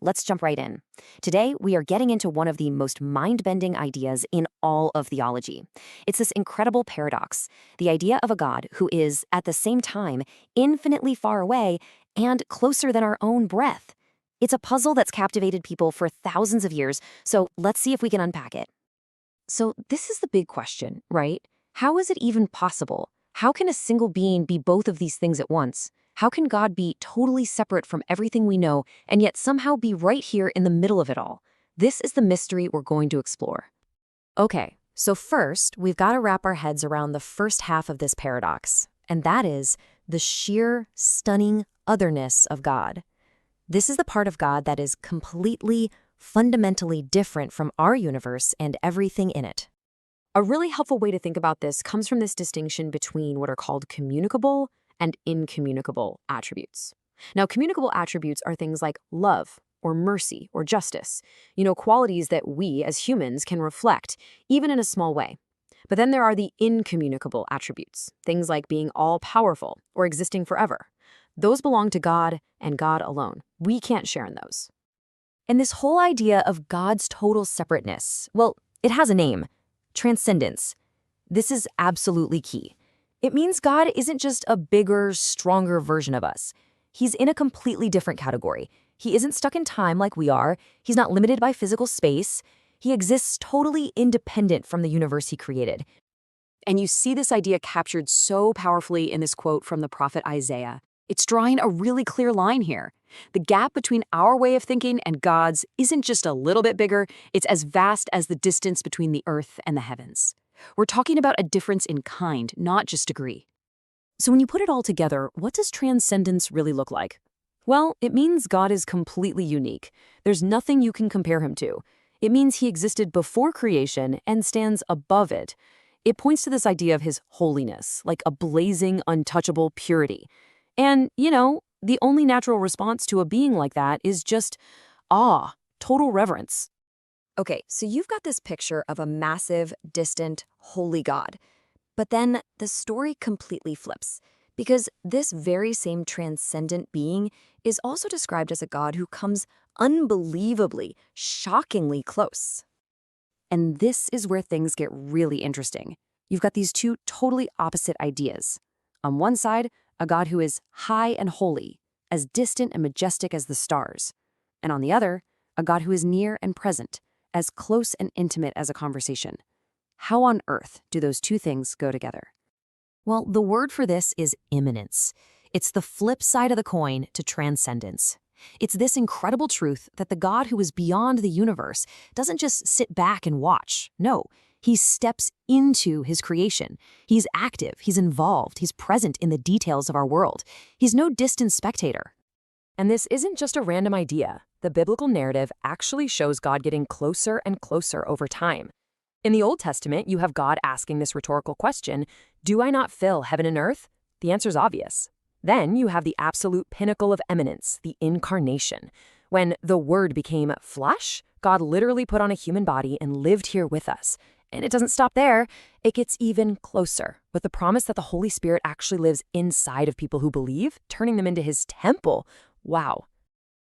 let's jump right in. Today, we are getting into one of the most mind-bending ideas in all of theology. It's this incredible paradox, the idea of a God who is, at the same time, infinitely far away and closer than our own breath. It's a puzzle that's captivated people for thousands of years, so let's see if we can unpack it. So this is the big question, right? How is it even possible? How can a single being be both of these things at once? How can God be totally separate from everything we know and yet somehow be right here in the middle of it all? This is the mystery we're going to explore. Okay, so first, we've got to wrap our heads around the first half of this paradox, and that is the sheer, stunning otherness of God. This is the part of God that is completely, fundamentally different from our universe and everything in it. A really helpful way to think about this comes from this distinction between what are called communicable and incommunicable attributes. Now, communicable attributes are things like love or mercy or justice, qualities that we as humans can reflect, even in a small way. But then there are the incommunicable attributes, things like being all-powerful or existing forever. Those belong to God and God alone. We can't share in those. And this whole idea of God's total separateness, well, it has a name: transcendence. This is absolutely key. It means God isn't just a bigger, stronger version of us. He's in a completely different category. He isn't stuck in time like we are. He's not limited by physical space. He exists totally independent from the universe he created. And you see this idea captured so powerfully in this quote from the prophet Isaiah. It's drawing a really clear line here. The gap between our way of thinking and God's isn't just a little bit bigger, it's as vast as the distance between the earth and the heavens. We're talking about a difference in kind, not just degree. So when you put it all together, what does transcendence really look like? Well, it means God is completely unique. There's nothing you can compare him to. It means he existed before creation and stands above it. It points to this idea of his holiness, like a blazing, untouchable purity. And, the only natural response to a being like that is just awe, total reverence. Okay, so you've got this picture of a massive, distant, holy God. But then the story completely flips, because this very same transcendent being is also described as a God who comes unbelievably, shockingly close. And this is where things get really interesting. You've got these two totally opposite ideas. On one side, a God who is high and holy, as distant and majestic as the stars. And on the other, a God who is near and present, as close and intimate as a conversation. How on earth do those two things go together? Well, the word for this is immanence. It's the flip side of the coin to transcendence. It's this incredible truth that the God who is beyond the universe doesn't just sit back and watch. No, he steps into his creation. He's active, he's involved, he's present in the details of our world. He's no distant spectator. And this isn't just a random idea. The biblical narrative actually shows God getting closer and closer over time. In the Old Testament, you have God asking this rhetorical question, "Do I not fill heaven and earth?" The answer's obvious. Then you have the absolute pinnacle of eminence, the incarnation. When the Word became flesh, God literally put on a human body and lived here with us. And it doesn't stop there. It gets even closer, with the promise that the Holy Spirit actually lives inside of people who believe, turning them into his temple. Wow.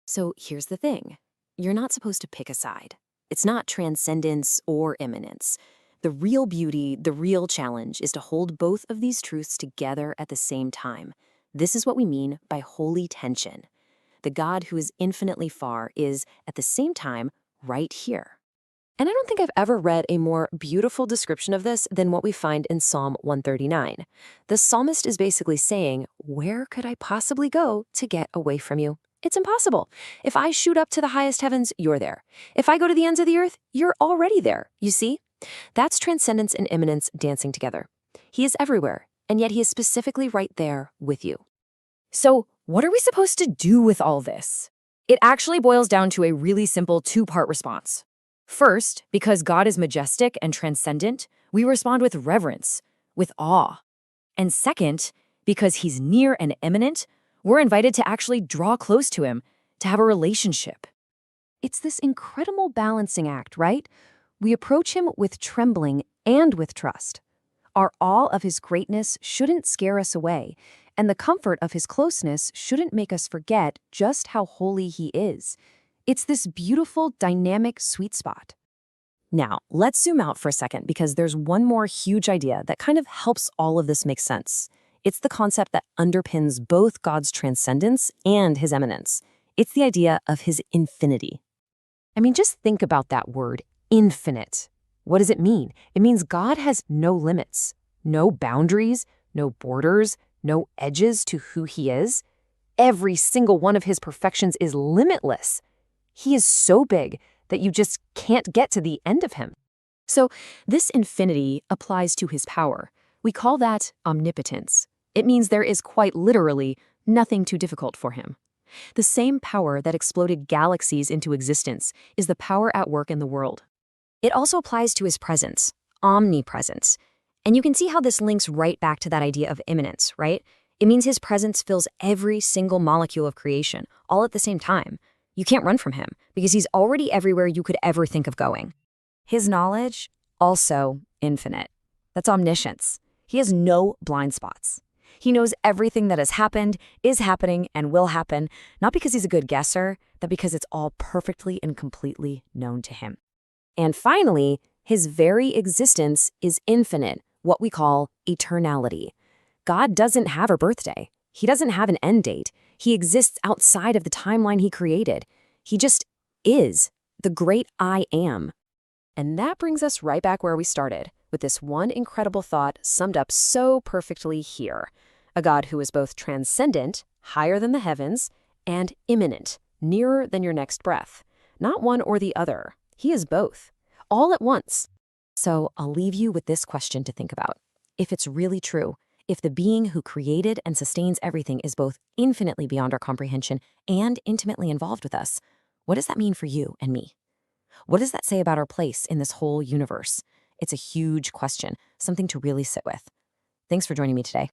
So here's the thing. You're not supposed to pick a side. It's not transcendence or immanence. The real beauty, the real challenge, is to hold both of these truths together at the same time. This is what we mean by holy tension. The God who is infinitely far is, at the same time, right here. And I don't think I've ever read a more beautiful description of this than what we find in Psalm 139. The psalmist is basically saying, where could I possibly go to get away from you? It's impossible. If I shoot up to the highest heavens, you're there. If I go to the ends of the earth, you're already there. You see? That's transcendence and immanence dancing together. He is everywhere, and yet he is specifically right there with you. So, what are we supposed to do with all this? It actually boils down to a really simple two-part response. First, because God is majestic and transcendent, we respond with reverence, with awe. And second, because he's near and immanent, we're invited to actually draw close to him, to have a relationship. It's this incredible balancing act, right? We approach him with trembling and with trust. Our awe of his greatness shouldn't scare us away, and the comfort of his closeness shouldn't make us forget just how holy he is. It's this beautiful, dynamic sweet spot. Now, let's zoom out for a second because there's one more huge idea that kind of helps all of this make sense. It's the concept that underpins both God's transcendence and his immanence. It's the idea of his infinity. I mean, just think about that word, infinite. What does it mean? It means God has no limits, no boundaries, no borders, no edges to who he is. Every single one of his perfections is limitless. He is so big that you just can't get to the end of him. So this infinity applies to his power. We call that omnipotence. It means there is quite literally nothing too difficult for him. The same power that exploded galaxies into existence is the power at work in the world. It also applies to his presence, omnipresence. And you can see how this links right back to that idea of immanence, right? It means his presence fills every single molecule of creation, all at the same time. You can't run from him because he's already everywhere you could ever think of going. His knowledge, also infinite. That's omniscience. He has no blind spots. He knows everything that has happened, is happening, and will happen, not because he's a good guesser, but because it's all perfectly and completely known to him. And finally, his very existence is infinite, what we call eternality. God doesn't have a birthday. He doesn't have an end date. He exists outside of the timeline he created. He just is, the great I am. And that brings us right back where we started, with this one incredible thought summed up so perfectly here. A God who is both transcendent, higher than the heavens, and immanent, nearer than your next breath. Not one or the other. He is both, all at once. So I'll leave you with this question to think about. If it's really true, if the being who created and sustains everything is both infinitely beyond our comprehension and intimately involved with us, what does that mean for you and me? What does that say about our place in this whole universe? It's a huge question, something to really sit with. Thanks for joining me today.